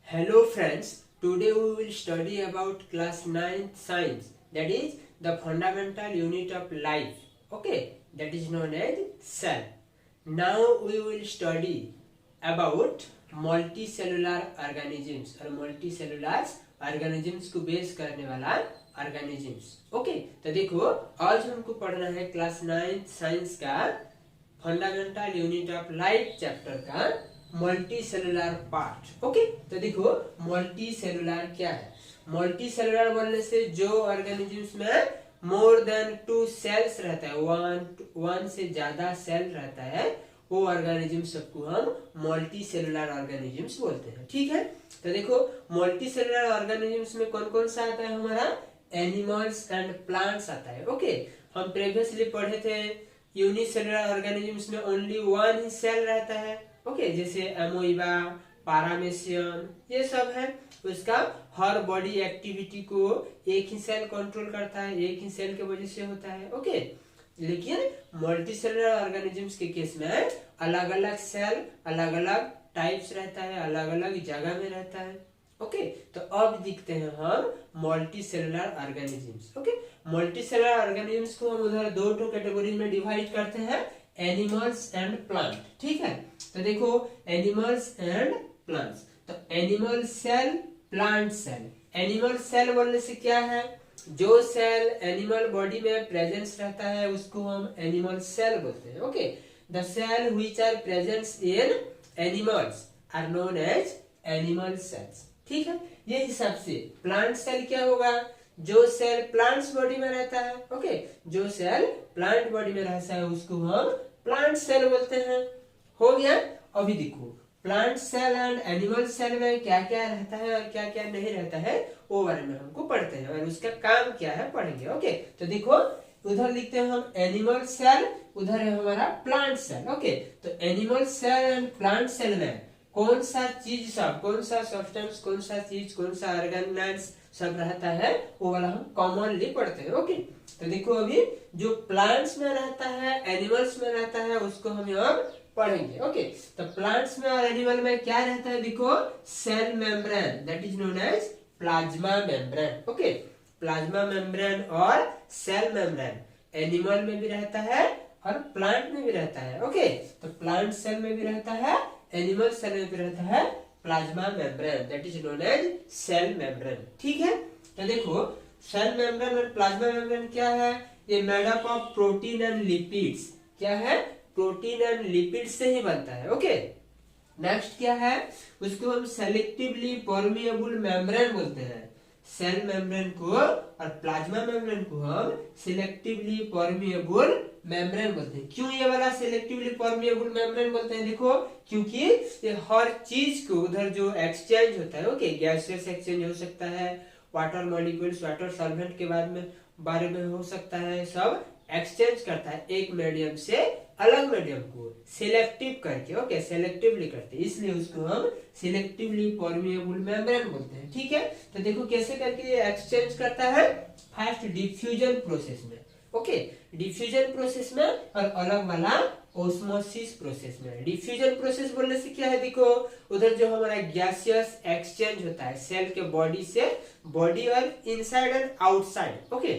Hello friends, today we will study about class 9th science, that is the fundamental unit of life, okay, that is known as cell. Now we will study about multicellular organisms और multicellular organisms को base करने वाला organisms, okay. तो देखो आज हमको पढ़ना है क्लास 9th साइंस का fundamental unit of life chapter का मल्टी सेलुलर पार्ट, ओके। तो देखो मल्टी सेलुलर क्या है। मल्टी सेलुलर बोलने से जो ऑर्गेनिजम्स में मोर देन 2 सेल्स रहता है, वन से ज्यादा सेल रहता है, वो ऑर्गेनिज्म सबको हम मल्टी सेलुलर ऑर्गेनिजम्स बोलते हैं, ठीक है। तो देखो मल्टी सेलुलर ऑर्गेनिजम्स में कौन कौन सा आता है, हमारा एनिमल्स एंड प्लांट्स आता है, ओके। हम प्रीवियसली पढ़े थे यूनिसेलुलर ऑर्गेनिजम्स में ओनली वन ही सेल रहता है, ओके, जैसे एमोइबा, पारामेसियम, ये सब है। उसका हर बॉडी एक्टिविटी को एक ही सेल कंट्रोल करता है, एक ही सेल के वजह से होता है, ओके। लेकिन मल्टीसेलुलर ऑर्गेनिजम्स के केस में अलग अलग सेल, अलग अलग टाइप्स रहता है, अलग अलग जगह में रहता है, ओके। तो अब दिखते हैं हम multicellular organisms, okay. Multicellular organisms को हम उधर दो कैटेगरी में डिवाइड करते हैं, एनिमल्स एंड प्लांट, ठीक है। तो देखो एनिमल्स एंड प्लांट्स, तो animal cell, plant cell. Animal cell बोलने से क्या है, जो सेल एनिमल बॉडी में प्रेजेंस रहता है उसको हम एनिमल सेल बोलते हैं, okay. The cell which are presence in animals are known as animal cells, ठीक है। ये हिसाब से प्लांट सेल क्या होगा, जो सेल प्लांट्स बॉडी में रहता है, ओके, जो सेल प्लांट बॉडी में रहता है उसको हम प्लांट सेल बोलते हैं, हो गया। अभी देखो plant cell and animal cell में क्या क्या रहता है और क्या क्या नहीं रहता है वो बारे में हमको पढ़ते हैं और उसका काम क्या है पढ़ेंगे, ओके। तो देखो उधर लिखते हैं हम एनिमल सेल, उधर है हमारा प्लांट सेल, ओके। तो animal cell and plant cell में कौन सा चीज सब, कौन सा सब्सटेंस, कौन सा चीज, कौन सा ऑर्गेनाइज सब रहता है वो वाला हम कॉमनली पढ़ते हैं, ओके। तो देखो अभी जो प्लांट्स में रहता है, एनिमल्स में रहता है, उसको हम यहाँ पढ़ेंगे, ओके। तो प्लांट्स में और एनिमल में क्या रहता है, देखो cell membrane, that is known as plasma membrane, okay. Plasma membrane और सेल मेम्ब्रेन एनिमल में भी रहता है और प्लांट में भी रहता है, ओके। तो प्लांट सेल में भी रहता है, एनिमल सेल में भी रहता है plasma membrane, that is known as cell membrane, ठीक है। तो देखो सेल मेम्ब्रेन और प्लाज्मा मेम्ब्रेन क्या है, ये made up of protein and lipids, क्या है, प्रोटीन एंड लिपिड से ही बनता है, ओके। नेक्स्ट क्या है, उसको हम सेलेक्टिवली परमिएबल मेम्ब्रेन बोलते हैं। सेल मेम्ब्रेन को और प्लाज्मा मेम्ब्रेन को हम सिलेक्टिवली परमिएबल मेम्ब्रेन बोलते हैं। क्यों ये वाला सिलेक्टिवली परमिएबल मेम्ब्रेन बोलते हैं, देखो क्योंकि ये हर चीज को उधर जो एक्सचेंज होता है, ओके, गैसेस एक्सचेंज हो सकता है, वाटर मॉलिक्यूल्स, वाटर सॉल्वेंट के बारे में हो सकता है, सब एक्सचेंज करता है एक मीडियम से अलग मीडियम को सिलेक्टिव करके, ओके, सिलेक्टिवली करते हैं, इसलिए उसको हम सिलेक्टिवली परमिएबल मेम्ब्रेन बोलते हैं, ठीक है। तो देखो कैसे करके ये एक्सचेंज करता है, फर्स्ट डिफ्यूजन प्रोसेस में, ओके, डिफ्यूजन प्रोसेस में, और अलग वाला ओस्मोसिस प्रोसेस में। डिफ्यूजन प्रोसेस बोलने से क्या है, देखो उधर जो हमारा गैसियस एक्सचेंज होता है सेल के बॉडी से, बॉडी और inside and outside, okay.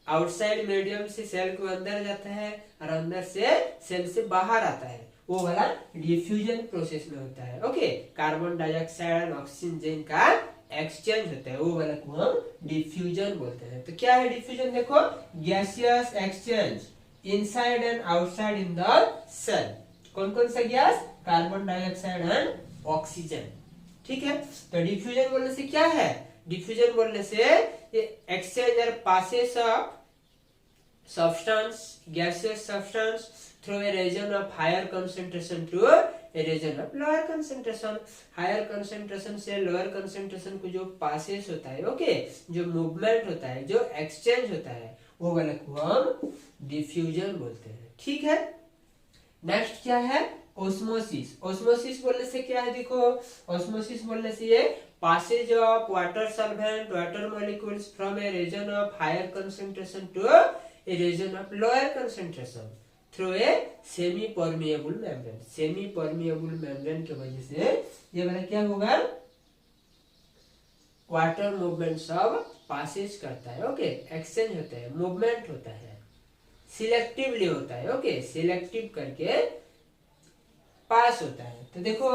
Outside medium से सेल को अंदर जाता है और अंदर से सेल से बाहर आता है, वो वाला डिफ्यूजन प्रोसेस में होता है, ओके। कार्बन डाइऑक्साइड और ऑक्सीजन का एक्सचेंज होता है, वो वाला को हम डिफ्यूजन बोलते हैं। तो क्या है डिफ्यूजन, देखो gaseous exchange inside and outside in the cell, कौन कौन सा gas, carbon dioxide and oxygen, ठीक है। तो डिफ्यूजन बोलने से क्या है, डिफ्यूजन बोलने से ये एक्सचेंज और passes of substance, gaseous substance through a region of higher concentration to a region of lower concentration. Higher concentration से lower concentration को जो passes होता है, ओके, जो movement होता है, जो exchange होता है, वो वाला को हम diffusion बोलते हैं, ठीक है। नेक्स्ट क्या है, ओस्मोसिस। ओस्मोसिस बोलने से क्या है, देखो ओस्मोसिस बोलने से ये passage of water solvent, water molecules from a region of higher concentration to a region of lower concentration through a semi permeable membrane। semi permeable membrane की वजह से ये वाला क्या होगा, वाटर मूवमेंट सब पासेज करता है, ओके, एक्सचेंज होता है, मूवमेंट होता है, सिलेक्टिवली होता है, ओके, सिलेक्टिव करके पास होता है। तो देखो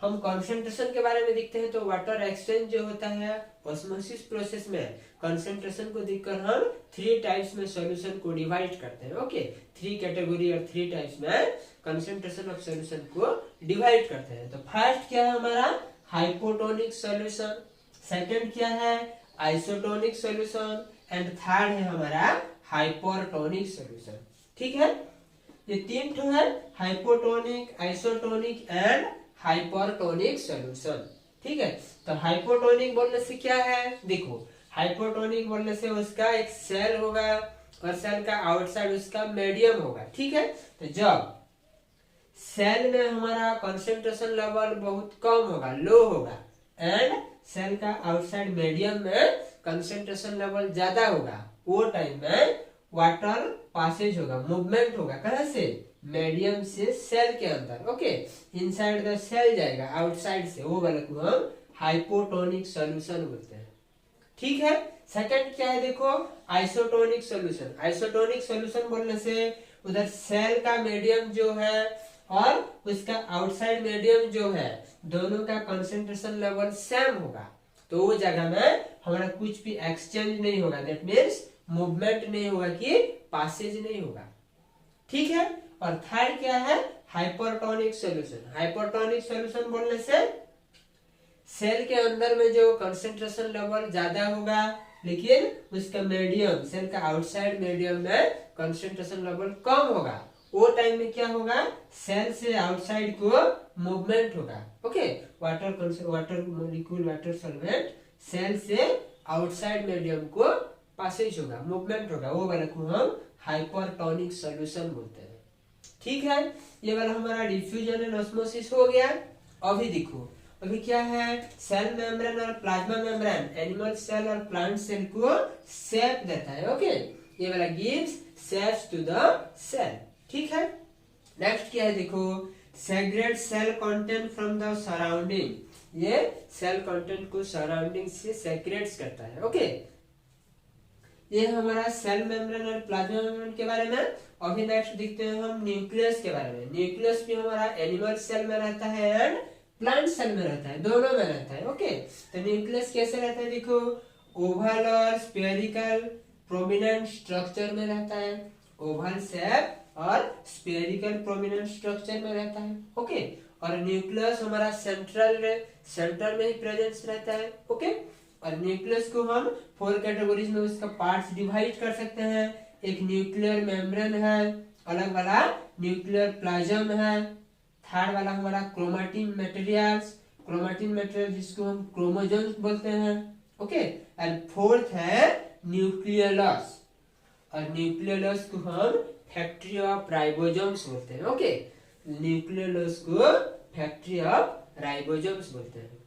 हम कंसंट्रेशन के बारे में देखते हैं, तो वाटर एक्सचेंज जो होता है ऑस्मोसिस प्रोसेस में कंसंट्रेशन को देखकर हम 3 टाइप्स में सॉल्यूशन को डिवाइड करते हैं, ओके, 3 कैटेगरी और 3 टाइप्स में कंसंट्रेशन ऑफ सॉल्यूशन को डिवाइड करते हैं। तो फर्स्ट क्या है हमारा हाइपोटोनिक सॉल्यूशन, सेकंड क्या है आइसोटोनिक सॉल्यूशन एंड थर्ड है हमारा हाइपरटोनिक सॉल्यूशन। ठीक है, ये 3 ठो है hypotonic, isotonic and hypertonic solution. ठीक है, तो हाइपोटोनिक बोलने से क्या है, देखो हाइपोटोनिक बोलने से उसका एक सेल होगा और सेल का आउटसाइड उसका मीडियम होगा। ठीक है, तो जब सेल में हमारा कंसंट्रेशन लेवल बहुत कम होगा, लो होगा, एंड सेल का आउटसाइड मीडियम में कंसंट्रेशन लेवल ज्यादा होगा, वो टाइम में वाटर पासेज होगा, मूवमेंट होगा, कहां से, मीडियम से सेल के अंदर, ओके, इनसाइड द सेल जाएगा, आउटसाइड से, वो वाले को हम हाइपोटोनिक सॉल्यूशन बोलते हैं। ठीक है, सेकंड क्या है देखो आइसोटोनिक सॉल्यूशन। आइसोटोनिक सॉल्यूशन बोलने से उधर सेल का मीडियम जो है और उसका आउटसाइड मीडियम जो है दोनों का कंसंट्रेशन लेवल सेम होगा, तो वो जगह में हमारा कुछ भी एक्सचेंज नहीं होगा, दैट मीन्स मूवमेंट नहीं होगा कि पासेज नहीं होगा। ठीक है, और थर्ड क्या है हाइपरटोनिक सॉल्यूशन। हाइपरटोनिक सॉल्यूशन बोलने से सेल के अंदर में जो कंसंट्रेशन लेवल ज्यादा होगा लेकिन उसका मीडियम, सेल का आउटसाइड मीडियम में कंसंट्रेशन लेवल कम होगा, वो टाइम में क्या होगा सेल से आउटसाइड को मूवमेंट होगा, okay, water molecule water solvent cell से आउटसाइड मीडियम को पासेज होगा, मूवमेंट होगा, वो वाले को हम हाइपरटोनिक सॉल्यूशन बोलते हैं। ठीक है, ये वाला हमारा डिफ्यूजन एंड ऑस्मोसिस हो गया। अभी देखो अभी क्या है सेल मेम्ब्रेन और प्लाज्मा मेम्ब्रेन एनिमल सेल और प्लांट सेल को शेप देता है, ओके, ये वाला gives shapes to the cell. ठीक है, नेक्स्ट क्या है देखो segregate cell content from the surrounding, ये सेल कंटेंट को सराउंडिंग से सेग्रेट करता है, ओके, ये हमारा सेल मेम्ब्रेन और प्लाज्मा मेम्ब्रेन के बारे में। अभी नेक्स्ट देखते हैं हम न्यूक्लियस के बारे में। न्यूक्लियस भी हमारा एनिमल सेल में रहता है एंड प्लांट सेल में रहता है, दोनों में रहता है, ओके। तो न्यूक्लियस कैसे रहता है देखो ओवल और स्फेरिकल प्रोमिनेंट स्ट्रक्चर में रहता है, ओवल शेप और स्फेरिकल प्रोमिनेंट स्ट्रक्चर में रहता है, ओके। और न्यूक्लियस हमारा सेंटर में ही प्रेजेंस रहता है, ओके। और न्यूक्लियस को हम 4 कैटेगरीज में उसका पार्ट्स डिवाइड कर सकते हैं। एक न्यूक्लियर मेम्ब्रेन है, अलग वाला न्यूक्लियर प्लाज्म है, थर्ड वाला हमारा क्रोमेटिन मटेरियल जिसको हम क्रोमोसोम्स बोलते हैं, ओके। एंड फोर्थ है न्यूक्लियोलस, और न्यूक्लियोलस को हम फैक्ट्री ऑफ राइबोसोम्स बोलते हैं, ओके। न्यूक्लियोलस को फैक्ट्री ऑफ राइबोसोम्स बोलते हैं।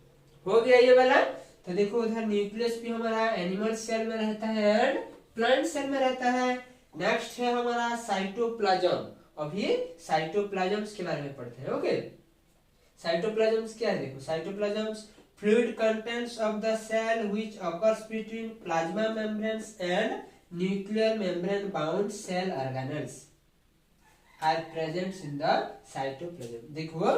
हो गया ये वाला। तो देखो उधर न्यूक्लियस भी हमारा एनिमल सेल में रहता है एंड प्लांट सेल में रहता है। नेक्स्ट है हमारा साइटोप्लाज्म। अभी साइटोप्लाज्म्स के बारे में पढ़ते हैं, ओके। साइटोप्लाज्म्स क्या है देखो cytoplasms fluid contents of the cell which occurs between plasma membranes and nuclear membrane bound cell organelles are present in the cytoplasm. देखो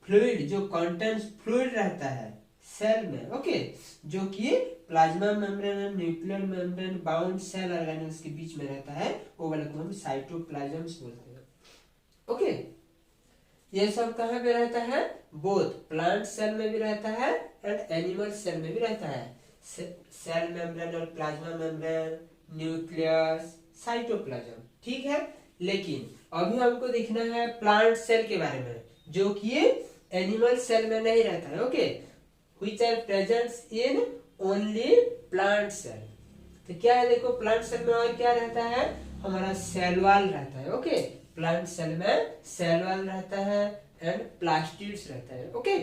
फ्लूइड जो कंटेंट्स फ्लूइड रहता है सेल में, ओके, जो कि प्लाज्मा मेम्ब्रेन और nuclear membrane bound cell organelles के बीच में रहता है, वो वाले को हम साइटोप्लाज्म्स बोलते हैं, ओके। ये सब कहाँ पे रहता है बोथ प्लांट सेल में भी रहता है एंड एनिमल सेल में भी रहता है। सेल मेम्ब्रेन और प्लाज्मा मेम्ब्रेन, न्यूक्लियस, साइटोप्लाज्म, ठीक है। लेकिन अभी हमको देखना है प्लांट सेल के बारे में जो कि एनिमल सेल में नहीं रहता है, okay, which are present in only plant cell। तो क्या है देखो प्लांट सेल में और क्या रहता है हमारा सेल वॉल रहता है, ओके। प्लांट सेल में सेल वॉल रहता है एंड प्लास्टिड्स रहता है, okay.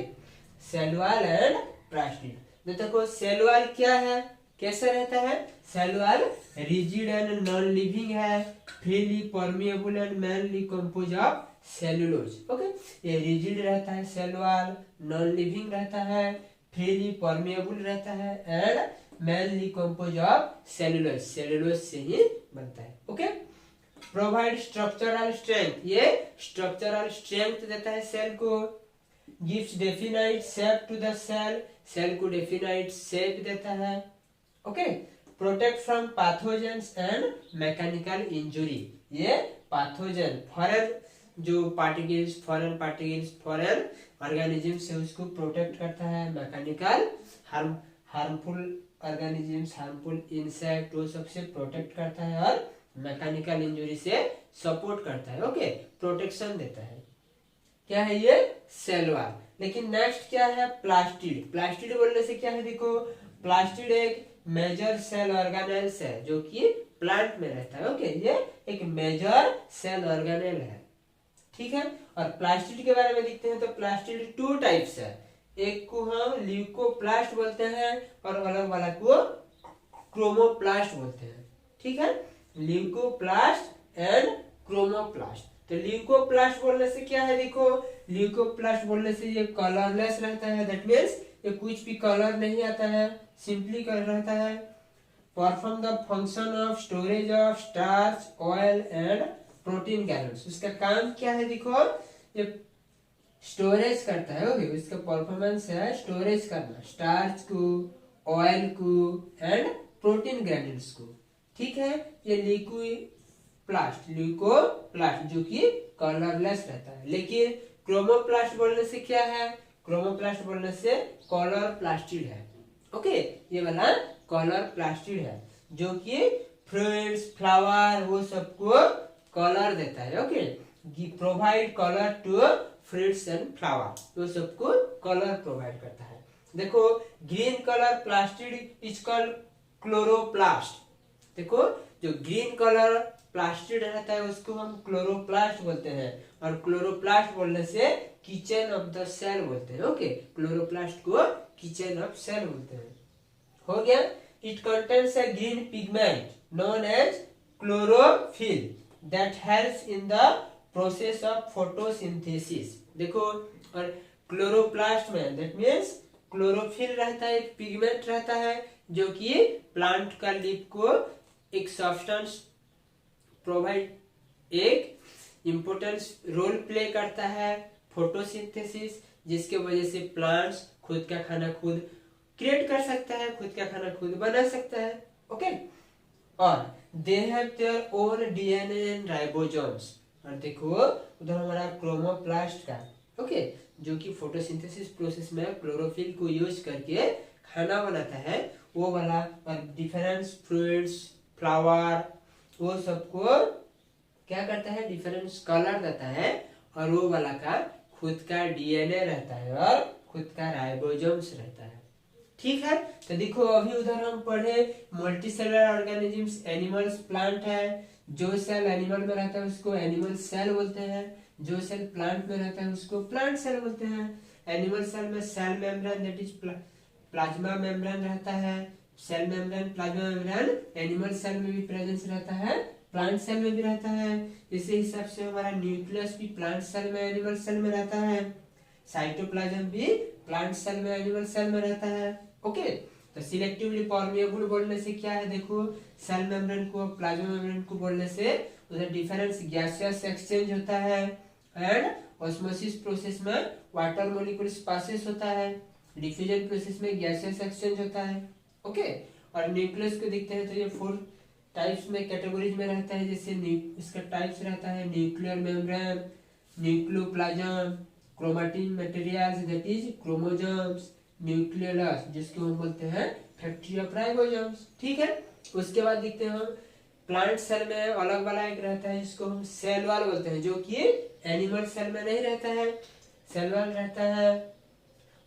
Cell wall and plastid. देखो सेल वॉल क्या है कैसे रहता है, cell wall rigid and non living है, freely permeable and mainly compose of cellulose, okay. ये रिजिड रहता है सेल वॉल, नॉन लिविंग रहता है, फ्रीली परमेएबल रहता है and mainly compose of cellulose, cellulose से ही बनता है। ओके, प्रोवाइड स्ट्रक्चरल स्ट्रेंथ, ये स्ट्रक्चरल स्ट्रेंथ देता है सेल को। Gives definite shape to the cell, cell को डेफिनाइट शेप देता है। Okay, protect from pathogens and mechanical injury, ये पैथोजन फॉरेन जो पार्टिकल्स, फॉरेन ऑर्गेनिज्म से उसको प्रोटेक्ट करता है। Mechanical harmful organisms, harmful insect, वो सबसे प्रोटेक्ट करता है और मैकेनिकल इंजुरी से सपोर्ट करता है। ओके, प्रोटेक्शन देता है। क्या है ये? Cell wall. लेकिन नेक्स्ट क्या है? प्लास्टिड। प्लास्टिड बोलने से क्या है? देखो, प्लास्टिड एक मेजर सेल ऑर्गेनेल्स है जो कि प्लांट में रहता है। ओके, ये एक मेजर सेल ऑर्गेनेल है, ठीक है। और प्लास्टिड के बारे में देखते हैं तो प्लास्टिड टू टाइप्स है, एक को हम ल्यूकोप्लास्ट बोलते हैं और अलग वाला को क्रोमोप्लास्ट बोलते हैं, ठीक है। Leucoplast and chromoplast. तो ल्यूकोप्लास्ट बोलने से क्या है? देखो, ल्यूकोप्लास्ट बोलने से ये कलरलेस रहता है, दैट मीन्स ये कुछ भी कलर नहीं आता है, सिंपली कलर रहता है। Perform the function of storage of starch, oil and protein granules. उसका काम क्या है? देखो, ये स्टोरेज करता है। ओके, इसका परफॉर्मेंस है स्टोरेज करना, स्टार्च को, ऑयल को एंड प्रोटीन ग्रैन्यूल्स को, ठीक है। ये ल्यूकोप्लास्ट जो कि कलरलेस रहता है। लेकिन क्रोमोप्लास्ट बोलने से क्या है? क्रोमोप्लास्ट बोलने से कलर प्लास्टिड है। ओके, ये वाला कलर प्लास्टिड है जो कि फ्रूट्स, फ्लावर, वो सबको कलर देता है। Okay, provide colour to fruits and flower, वो सबको कलर प्रोवाइड करता है। देखो, green colour plastid is called chloroplast. देखो, जो ग्रीन कलर प्लास्टिड रहता है उसको हम क्लोरोप्लास्ट बोलते हैं और क्लोरोप्लास्ट बोलने से किचन ऑफ द सेल बोलते हैं। ओके, क्लोरोप्लास्ट को किचन ऑफ सेल बोलते हैं। हो गया। It contains a green pigment known as chlorophyll that helps in the process of photosynthesis. देखो, और क्लोरोप्लास्ट में दैट मीन्स क्लोरोफिल रहता है, एक पिगमेंट रहता है जो कि प्लांट का लीफ को एक सब्सटेंस प्रोवाइड, एक इम्पोर्टेंस रोल प्ले करता है फोटोसिंथेसिस, जिसके वजह से प्लांट्स खुद का खाना खुद क्रिएट कर सकता है, खुद का खाना खुद बना सकता है। ओके, और they have their own DNA and ribosomes. और देखो, उधर हमारा क्रोमोप्लास्ट का, ओके, जो कि फोटोसिंथेसिस प्रोसेस में क्लोरोफिल को यूज करके खाना बनाता है, वो वाला। और डिफरेंट फ्रूट्स, फ्लावर, वो सबको क्या करता है? डिफरेंट कलर देता है और वो वाला का खुद का डीएनए रहता है और खुद का राइबोसोम्स रहता है, ठीक है। तो देखो, अभी उधर हम पढ़े multi cellular organisms, animals, plant है। जो सेल एनिमल में रहता है उसको एनिमल सेल बोलते हैं, जो सेल प्लांट में रहता है उसको प्लांट सेल बोलते हैं। एनिमल सेल में cell membrane that is plasma membrane रहता है, cell membrane, plasma membrane animal cell में भी प्रेजेंस रहता है, प्लांट सेल में भी रहता है। इसी हिसाब से हमारा न्यूक्लियस भी प्लांट सेल में, एनिमल सेल में रहता है। साइटोप्लाज्म भी प्लांट सेल में, एनिमल सेल में रहता है। ओके, तो सिलेक्टिवली परमेएबल बोलने से क्या है? देखो, सेल मेम्ब्रेन को प्लाज्मा मेम्ब्रेन को बोलने से उधर डिफरेंस गैसियस एक्सचेंज होता है एंड ऑस्मोसिस प्रोसेस में वाटर मॉलिक्यूल्स पासेस होता है, डिफ्यूजन प्रोसेस में गैसियस एक्सचेंज होता है। ओके, और न्यूक्लियस को देखते हैं तो ये 4 टाइप्स में, कैटेगरीज में रहता है। जैसे इसका टाइप्स रहता है nuclear membrane, nucleoplasm, chromatin materials that is chromosomes, nucleus जिसको हम बोलते हैं फैक्ट्री ऑफ राइबोसोम्स, ठीक है। उसके बाद देखते हैं हम प्लांट सेल में अलग वाला एक रहता है जिसको हम सेल वॉल बोलते हैं, जो कि एनिमल सेल में नहीं रहता है, सेल वॉल रहता है।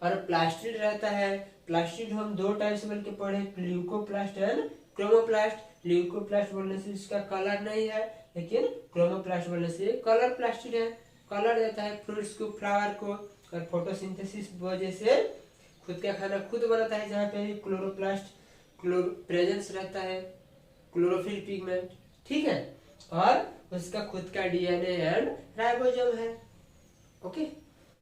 और प्लास्टिड रहता है। प्लास्टिड हम 2 टाइप से मिलकर पढ़े, ल्यूकोप्लास्ट एंड क्रोमोप्लास्ट। ल्यूकोप्लास्ट बोलने से इसका कलर नहीं है, लेकिन क्रोमोप्लास्ट बोलने से कलर प्लास्टिड है, कलर देता है फ्रूट्स को, फ्लावर को। और फोटोसिंथेसिस वजह से खुद का खाना खुद बनाता है, जहाँ पे क्लोरोप्लास्ट प्रेजेंस रहता है, क्लोरोफिल पिगमेंट, ठीक है। और उसका खुद का डीएनए एंड राइबोसोम है। ओके।